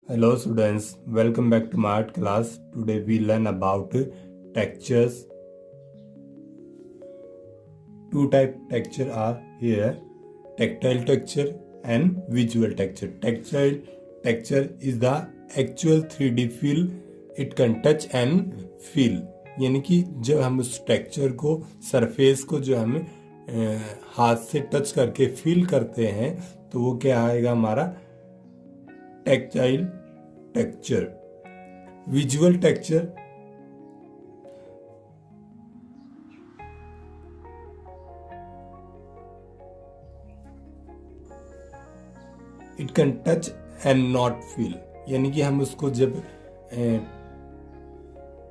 Hello students, welcome back to my art class. Today we learn about textures. Two type texture are here, tactile texture and visual texture. Tactile texture is the actual 3D feel. It can touch and feel. यानी कि जब हम उस texture को surface को जो हम हाथ से टच करके फील करते हैं तो वो क्या आएगा हमारा tactile texture. Visual texture it can touch and not feel. यानी कि हम उसको जब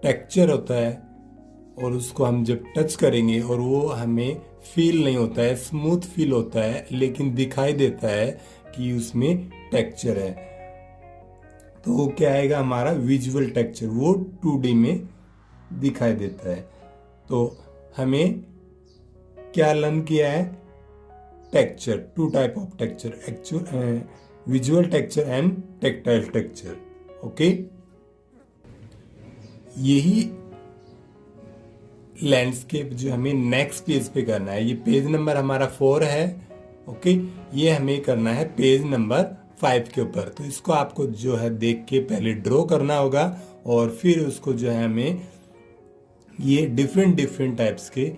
टेक्सचर होता है और उसको हम जब टच करेंगे और वो हमें फील नहीं होता है, स्मूथ फील होता है, लेकिन दिखाई देता है कि उसमें टेक्सचर है, तो वो क्या आएगा हमारा विजुअल टेक्सचर. वो 2D में दिखाई देता है. तो हमें क्या लर्न किया है? Texture, two type of texture, actual visual texture and tactile texture. Okay, यही लैंडस्केप जो हमें नेक्स्ट पेज पे करना है. ये पेज नंबर हमारा 4 है. ओके, ये हमें करना है पेज नंबर 5 के ऊपर. तो इसको आपको जो है देख के पहले ड्रॉ करना होगा और फिर उसको जो है हमें ये डिफरेंट टाइप्स के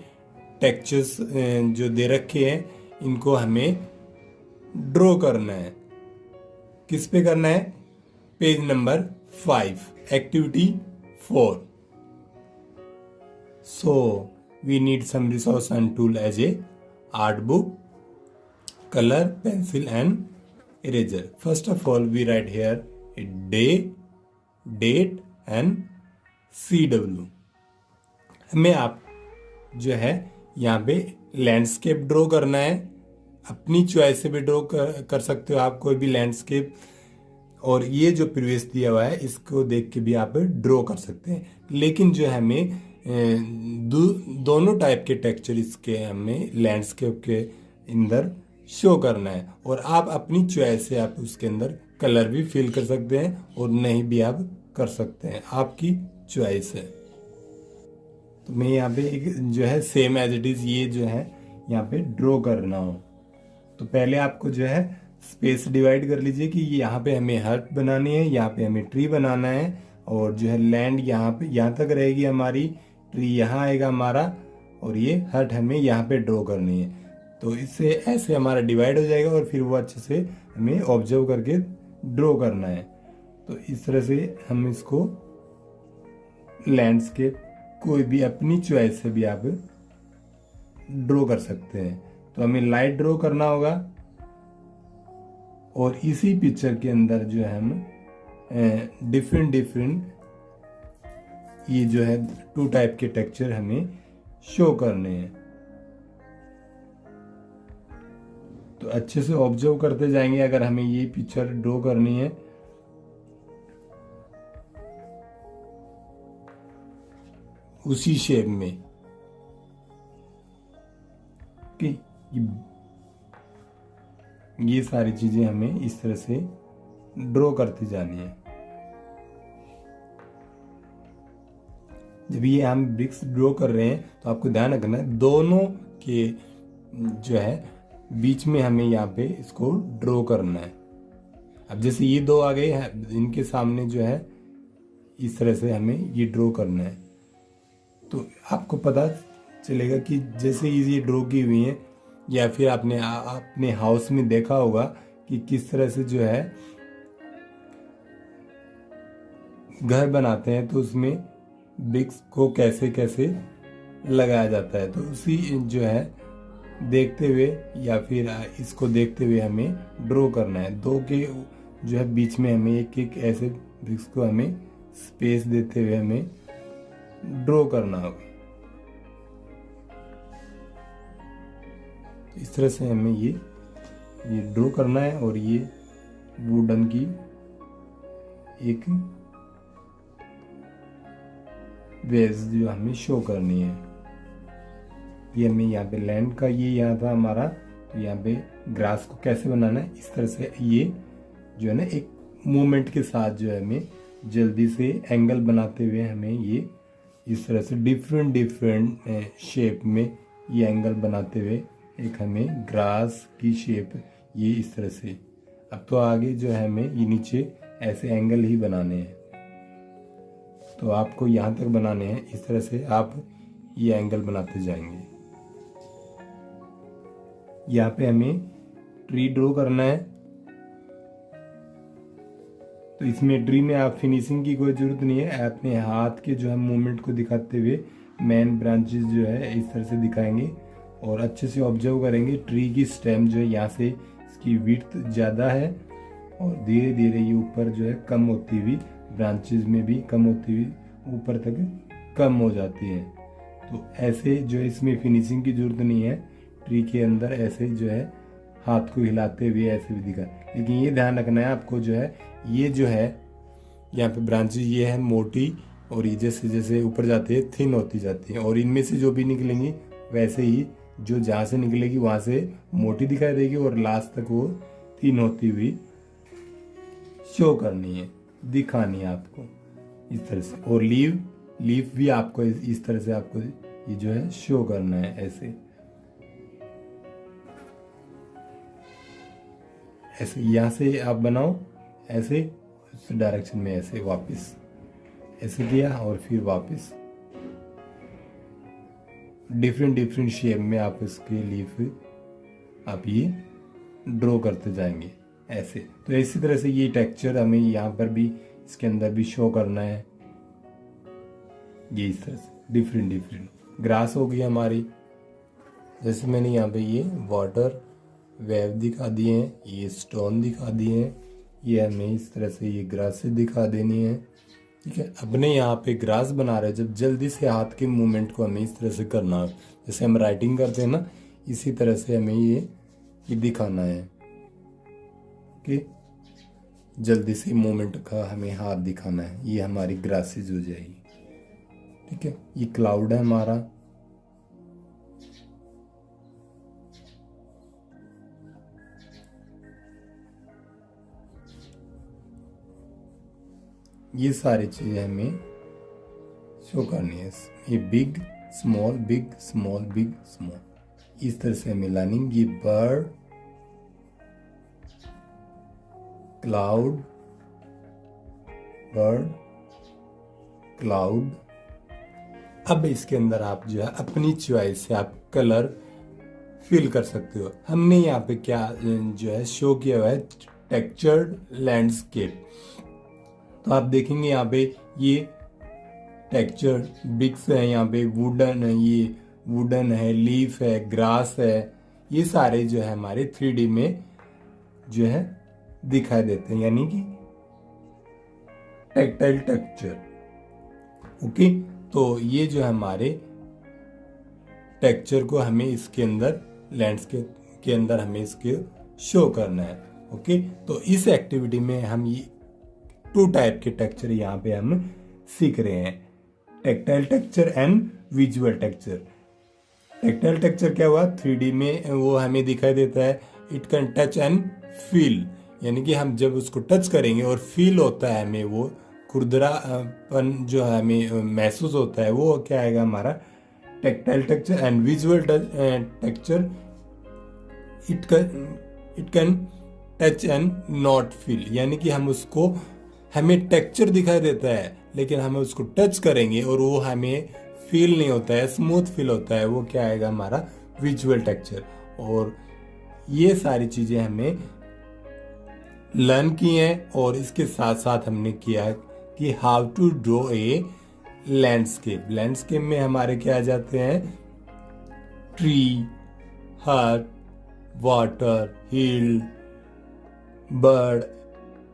टेक्सचर्स जो दे रखे हैं इनको हमें ड्रॉ करना है. किस पे करना है? Page number 5, activity 4. So we need some resource and tool as a art book, color, pencil and eraser. First of all, we write here a day, date and CW. हमें आप जो है यहाँ पे लैंडस्केप ड्रॉ करना है. अपनी choice से भी ड्रॉ कर सकते हो आप कोई भी लैंडस्केप, और ये जो प्रीवियस दिया हुआ है इसको देख के भी आप ड्रॉ कर सकते हैं. लेकिन जो हमें दोनों टाइप के टेक्सचर इसके हमें लैंडस्केप के अंदर शो करना है, और आप अपनी चॉइस से आप उसके अंदर कलर भी फिल कर सकते हैं और नहीं भी आप कर सकते हैं, आपकी चॉइस है. तो मैं यहाँ पे एक जो है सेम एज इट इज ये जो है यहाँ पे ड्रॉ करना हो. तो पहले आपको जो है स्पेस डिवाइड कर लीजिए कि यहाँ पे हमें हर्ट बनानी है, यहाँ पे हमें ट्री बनाना है, और जो है लैंड यहाँ पे यहाँ तक रहेगी हमारी, ट्री यहाँ आएगा हमारा, और ये हट हमें यहाँ पे ड्रॉ करनी है. तो इससे ऐसे हमारा डिवाइड हो जाएगा और फिर वो अच्छे से हमें ऑब्जर्व करके ड्रॉ करना है. तो इस तरह से हम इसको लैंडस्केप कोई भी अपनी चॉइस से भी आप ड्रॉ कर सकते हैं. तो हमें लाइट ड्रॉ करना होगा, और इसी पिक्चर के अंदर जो है हम डिफरेंट ये जो है 2 टाइप के टेक्सचर हमें शो करने हैं. तो अच्छे से ऑब्जर्व करते जाएंगे अगर हमें ये पिक्चर ड्रॉ करनी है. उसी शेप में कि ये सारी चीजें हमें इस तरह से ड्रॉ करती जानी है. जब ये हम ब्रिक्स ड्रॉ कर रहे हैं तो आपको ध्यान रखना है दोनों के जो है बीच में हमें यहाँ पे इसको ड्रॉ करना है. अब जैसे ये 2 आ गए हैं, इनके सामने जो है इस तरह से हमें ये ड्रॉ करना है. तो आपको पता चलेगा कि जैसे ये ड्रॉ की हुई है, या फिर आपने अपने हाउस में देखा होगा कि किस तरह से जो है घर बनाते हैं तो उसमें ब्रिक्स को कैसे कैसे लगाया जाता है. तो उसी जो है देखते हुए या फिर इसको देखते हुए हमें ड्रॉ करना है. 2 के जो है बीच में हमें एक ऐसे ब्रिक्स को हमें स्पेस देते हुए हमें ड्रॉ करना होगा. इस तरह से हमें ये ड्रॉ करना है, और ये वुडन की एक वेव्स जो हमें शो करनी है. ये हमें यहाँ पे लैंड का ये यहाँ था हमारा, तो यहाँ पे ग्रास को कैसे बनाना है, इस तरह से ये जो है ना एक मूवमेंट के साथ जो है हमें जल्दी से एंगल बनाते हुए हमें ये इस तरह से डिफरेंट शेप में ये एंगल बनाते हुए एक हमें ग्रास की शेप ये इस तरह से। अब तो आगे जो है हमें ये नीचे ऐसे एंगल ही बनाने हैं, तो आपको यहाँ तक बनाने हैं। इस तरह से आप ये एंगल बनाते जाएंगे। यहाँ पे हमें ट्री ड्रॉ करना है, तो इसमें ट्री में आप फिनिशिंग की कोई ज़रूरत नहीं है। अपने हाथ के जो है मूवमेंट को दिखाते हुए मेन ब्रांचेस जो है इस तरह से दिखाएंगे और अच्छे से ऑब्जर्व करेंगे। ट्री की स्टेम जो है यहाँ से इसकी विड्थ ज़्यादा है और धीरे धीरे ये ऊपर जो है कम होती हुई, ब्रांचेस में भी कम होती हुई ऊपर तक कम हो जाती है। तो ऐसे जो है इसमें फिनिशिंग की ज़रूरत नहीं है। ट्री के अंदर ऐसे जो है हाथ को हिलाते हुए ऐसे भी दिखा, लेकिन ये ध्यान रखना है आपको जो है ये जो है यहाँ पे ब्रांचेस ये है मोटी और ये जैसे जैसे ऊपर जाती है थिन होती जाती है, और इनमें से जो भी निकलेंगी वैसे ही जो जहाँ से निकलेगी वहाँ से मोटी दिखाई देगी और लास्ट तक वो थिन होती हुई शो करनी है, दिखानी है आपको इस तरह से। और लीफ भी आपको इस तरह से आपको ये जो है शो करना है ऐसे ऐसे। यहाँ से आप बनाओ ऐसे इस डायरेक्शन में ऐसे वापस ऐसे किया और फिर वापस डिफरेंट शेप में आप इसके लीफ आप ये ड्रॉ करते जाएंगे ऐसे। तो इसी तरह से ये टेक्सचर हमें यहाँ पर भी इसके अंदर भी शो करना है, ये इस तरह से डिफरेंट ग्रास हो गई हमारी। जैसे मैंने यहाँ पे ये वाटर वेव दिखा दिए हैं, ये स्टोन दिखा दिए हैं, ये हमें इस तरह से ये ग्रास से दिखा देनी है। ठीक है, अपने यहाँ पे ग्रास बना रहे हैं, जब जल्दी से हाथ के मूवमेंट को हमें इस तरह से करना है, जैसे हम राइटिंग करते हैं ना, इसी तरह से हमें ये दिखाना है कि जल्दी से मूवमेंट का हमें हाथ दिखाना है। ये हमारी ग्रासेज हो जाएगी। ठीक है, ये क्लाउड है हमारा, ये सारी चीजें हमें शो करनी है। ये big small big small big small, इस तरह से हमें लाइनिंग, ये बर्ड क्लाउड बर्ड क्लाउड। अब इसके अंदर आप जो है अपनी चॉइस से आप कलर फिल कर सकते हो। हमने यहाँ पे क्या जो है शो किया हुआ है टेक्सचर्ड लैंडस्केप। तो आप देखेंगे यहाँ पे ये टेक्सचर ब्रिक्स है, यहाँ पे वुडन है, ये वुडन है, लीफ है, ग्रास है, ये सारे जो है हमारे 3D में जो है दिखाई देते हैं, यानी कि टेक्टाइल टेक्सचर। ओके, तो ये जो है हमारे टेक्सचर को हमें इसके अंदर लैंडस्केप के अंदर हमें इसके शो करना है। ओके, तो इस एक्टिविटी में हम ये 2 टाइप के टेक्सचर यहाँ पे हम सीख रहे हैं, tactile texture and visual texture. Tactile texture क्या हुआ, 3D में वो हमें दिखाई देता है, it can touch and feel, यानी कि हम जब उसको टच करेंगे और फील होता है हमें वो खुरदरापन जो है हमें महसूस होता है, वो क्या आएगा हमारा tactile texture. And visual texture it can touch and not feel, यानी कि हम उसको हमें टेक्सचर दिखाई देता है लेकिन हमें उसको टच करेंगे और वो हमें फील नहीं होता है, स्मूथ फील होता है, वो क्या आएगा हमारा विजुअल टेक्सचर। और ये सारी चीजें हमें लर्न की हैं और इसके साथ साथ हमने किया है कि how to draw a landscape. Landscape में हमारे क्या आ जाते हैं, tree, hut, water, hill, bird,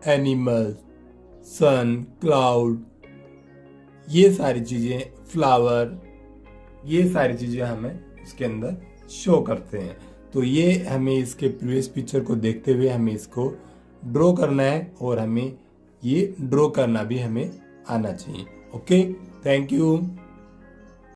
animal, sun, cloud, ये सारी चीजें, फ्लावर, ये सारी चीजें हमें इसके अंदर शो करते हैं। तो ये हमें इसके प्रीवियस पिक्चर को देखते हुए हमें इसको ड्रॉ करना है और हमें ये ड्रॉ करना भी हमें आना चाहिए। Okay, thank you.